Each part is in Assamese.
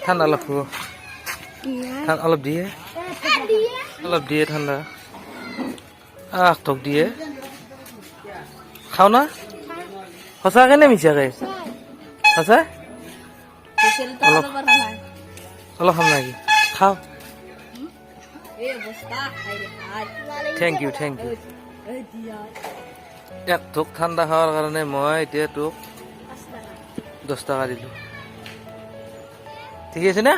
ঠাণ্ডা অলপ খাব অলপ দিয়ে ঠাণ্ডা তোক দিয়ে খাও না সঁচাকে নে মিছাকে সঁচা অলপ অলপ খাম নাকি খাও থেংক ইউ তোক ঠাণ্ডা খাওয়ার কাৰণে মই এতিয়া তোক 10 টাকা দিলো ঠিক আছে না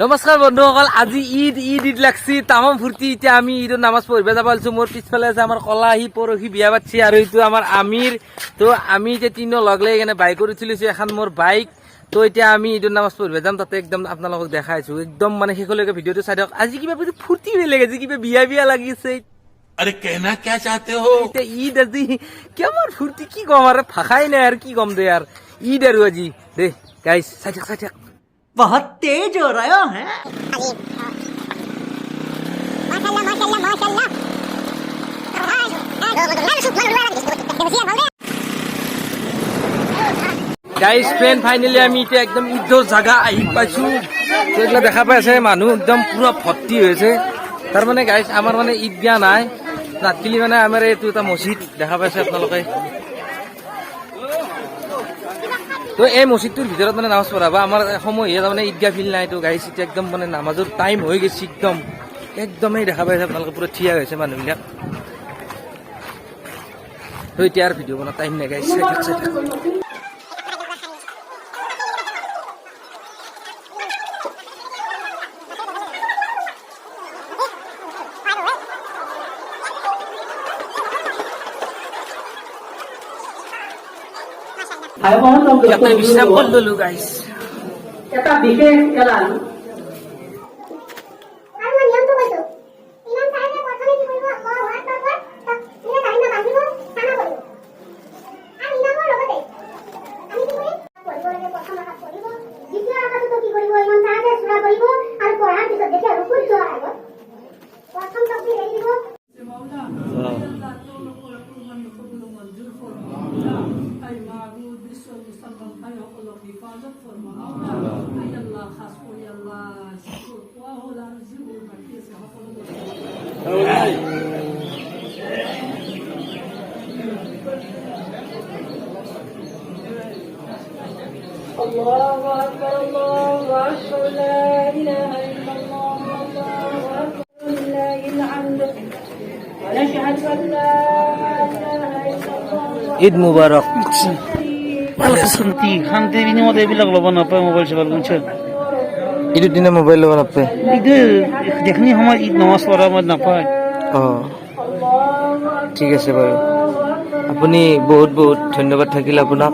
নমস্কাৰ বন্ধুসকল আজি ঈদ লাগছি তামাম ফূৰ্তি এতিয়া আমি ঈদৰ নামাজ পঢ়িব যাব পাৰিছো মোৰ পিছফালে আছে আমাৰ কলা আহি পৰহি বিয়া পাতিছে আৰু এইটো আমাৰ আমিৰ তো আমি এতিয়া তিনিও লগ লাগি কেনে বাইকৰ উঠিলৈছো এখন মোৰ বাইক তো এতিয়া আমি ঈদৰ নামাজ পঢ়িব যাম তাতে একদম আপোনালোকক দেখাইছো একদম মানে শেষলৈকে ভিডিঅ'টো চাই দিয়ক আজি কিবা ফূৰ্তি বেলেগ আজি কিবা বিয়া লাগিছে अरे कहना क्या चाहते हो ঈদ আজি কেমন ফূৰ্তি কি কম আৰু ভাষাই নাই আৰু কি কম দে আৰু ঈদ আৰু আজি দে গাইছ চাই থাক बहुत तेज हो रहा है গাইজ ফ্ৰেণ্ড ফাইনেলি আমি এতিয়া একদম ঈদৰ জাগা আহি পাইছো এইবিলাক দেখা পাই আছে মানুহ একদম পুৰা ভৰ্তি হৈছে তাৰ মানে গাইজ আমাৰ মানে ঈদগাহ নাই ৰাতিলি মানে আমাৰ এইটো এটা মছজিদ দেখা পাইছে আপোনালোকে তো এই মছজিদটোৰ ভিতৰত মানে নামাজ পঢ়াবা আমাৰ সময় তাৰমানে ঈদগাহ ফিল নাই তো গাইজ এতিয়া একদম মানে নামাজৰ টাইম হৈ গৈছে একদমেই দেখা পাইছে আপোনালোকে পুৰা থিয়া হৈছে মানুহবিলাক তো এতিয়া আৰু ভিডিঅ' বনোৱা টাইম নাই গাইজ চাই থাক ইয়াতে বিশ্ৰাম কৰি ললো গাইজ এটা বিশেষ এলান الله أكبر الله أكبر لا إله إلا الله الله أكبر لله الحمد ونشهد أن لا إله إلا الله ঈদ মুবারক শান্তি বিনিময়ত এইবিলাক ল'ব নাপায় মোবাইল চোবাইল কোনছে ঈদৰ দিনা মোবাইল ল'ব নাপায় যিখিনি সময়ত ঈদ নমাজ পঢ়া সময়ত নাপায় ঠিক আছে বাৰু আপুনি বহুত ধন্যবাদ থাকিল আপোনাক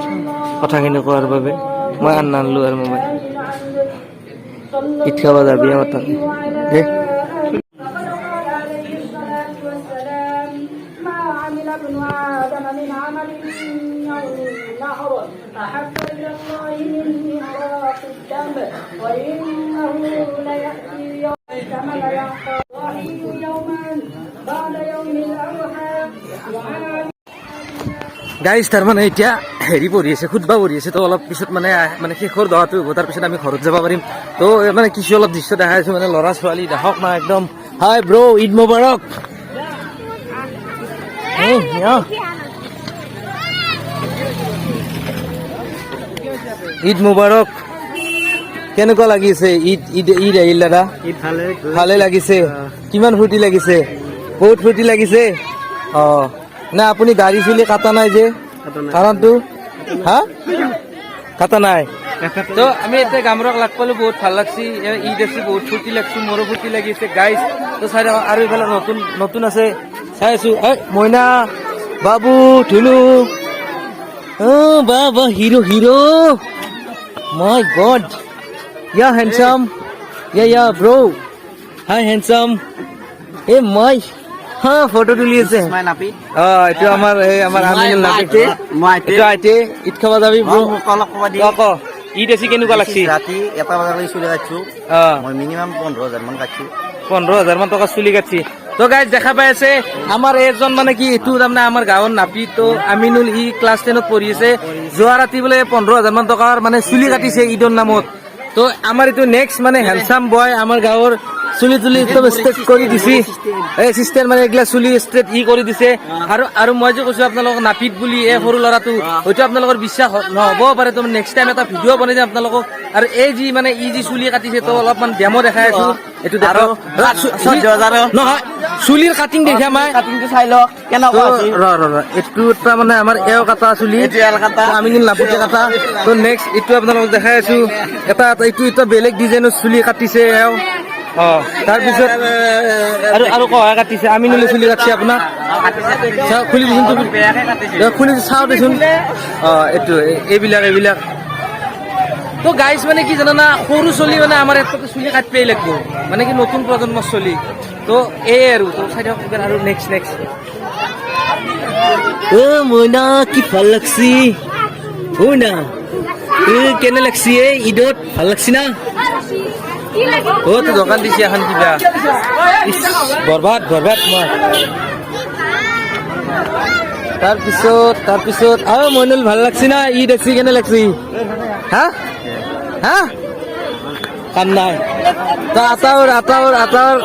কথাখিনি কোৱাৰ বাবে মই আনিলো আৰু মোবাইল ঈদ খাব যাবি আমাৰ তাতে দে গাইজ তাৰমানে এতিয়া হেৰি পঢ়ি আছে খুদবা পঢ়ি আছে তো অলপ পিছত মানে শেষৰ দহাটো হ'ব তাৰপিছত আমি ঘৰত যাব পাৰিম তো মানে কিছু অলপ দৃশ্য দেখাই আছো মানে ল'ৰা ছোৱালী দেখক না একদম হাই ব্ৰ ঈদ মুবাৰক ঈদ মুবাৰক কেনেকুৱা লাগিছে ঈদ আহিল দাদা ভালে লাগিছে কিমান ফূৰ্তি লাগিছে বহুত ফূৰ্তি লাগিছে না আপুনি গাড়ী চুলি কাটা নাই যে কাৰণটো হা কাটা নাই তো আমি এতিয়া গামৰক লাগ পালো বহুত ভাল লাগছি ঈদ আছে বহুত ফূৰ্তি লাগছি মোৰো ফূৰ্তি লাগিছে গাইজ তো চাই আৰু এইফালে নতুন আছে চাই আছো মইনা বাবু ধুনু বা হিৰো মাই গড ইয়া হেণ্ডচাম ইয়া ব্ৰ হাই হেণ্ডচাম মই ফটো তুলি আছে এইটো আমাৰ আমিনুল নাপি ঈদ খাব যাবি ঈদ আছে কেনেকুৱা লাগছে ৰাতি 1 বজালৈ চুলি কাটছো মই মিনিমাম 15,000 মান কাটছো 15,000 মান টকা চুলি কাটছি তো গাইজ দেখা পাই আছে আমাৰ এজন মানে কি এইটো তাৰমানে আমাৰ গাঁৱৰ নাপি তো আমিনুল ই ক্লাছ 10ত পঢ়ি আছে যোৱা ৰাতি বোলে 15,000 মান টকাৰ মানে চুলি কাটিছে ঈদৰ নামত তো আমাৰ এইটো নেক্সট মানে হেণ্ডচাম বয় আমাৰ গাঁৱৰ চুলি তুলি একদম ষ্ট্ৰেট কৰি দিছি এই চিষ্টেম মানে এইগিলা চুলি ষ্ট্ৰেট কৰি দিছে আৰু মই যে কৈছো আপোনালোকক নাপিত বুলি এই সৰু ল'ৰাটো হয়তো আপোনালোকৰ বিশ্বাস নহ'ব পাৰে তো নেক্সট টাইম এটা ভিডিঅ' বনাই যাম আপোনালোকক আৰু এই যি মানে ই যি চুলি কাটিছে তো অলপমান ডেমো দেখাই আছো এইটো নহয় চুলিৰ কাটিং দেখা মই কাটিংটো চাই ল কেনেকুৱা আছে এইটো এটা মানে আমাৰ এও কাটা চুলি আমি কিন্তু নাপুতে কাটা তো নেক্সট এইটো আপোনালোকক দেখাই আছো এটা এইটো এটা বেলেগ ডিজাইনৰ চুলি কাটিছে এও তাৰপিছত আৰু কহা কাটিছে আমি নিলে চুলি কাটিছে আপোনাক খুলি দিছোন খুলি চাওঁ দেচোন এইটো এইবিলাক তো গাইজ মানে কি জানা সৰু চলি মানে আমাৰ ইয়াত চুলি কাটিবই লাগিব মানে কি নতুন প্ৰজন্মৰ চলি তো এই আৰু তো চাই থাকক আৰু নেক্সট মইনা কি ভাল লাগছি মইনা কেনে লাগছি এই ঈদত ভাল লাগছি না ও তো দোকান দিছে এখন কিবা বৰবাদ মই তাৰপিছত আৰু মইনুল ভাল লাগছি না ঈদ দেখছি কেনে লাগছি হা কাম নাই তো আটাৰ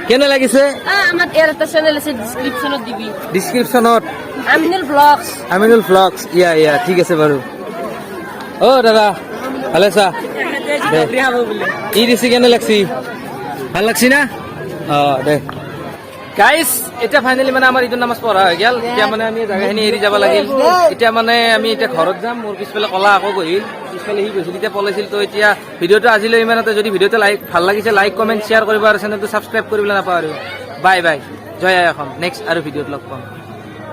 কেনে লাগিছে আমাৰ এৰ একটা চ্যানেল আছে ডেসক্ৰিপশনত দিবি ডিসক্ৰিপশনত আমিনুল ব্লগস ইয়া ঠিক আছে বাৰু ও দাদা ভালে আছা ই দিছি কেনে লাগছি ভাল লাগছি না দে গাইজ এতিয়া ফাইনেলি মানে আমাৰ ঈদৰ নামাজ পঢ়া হৈ গেল এতিয়া মানে আমি জাগাখিনি এৰি যাব লাগিল এতিয়া মানে আমি এতিয়া ঘৰত যাম মোৰ পিছফালে কলা আকৌ গহিল পিছফালে সি গৈছিল এতিয়া পলাইছিল তো এতিয়া ভিডিঅ'টো আজিলৈ ইমানতে যদি ভিডিঅ'টো ভাল লাগিছে লাইক কমেণ্ট শ্বেয়াৰ কৰিব আৰু চেনেলটো ছাবস্ক্ৰাইব কৰিবলৈ নাপাহৰিব বাই জয় আই অসম নেক্সট আৰু ভিডিঅ'ত লগ পাম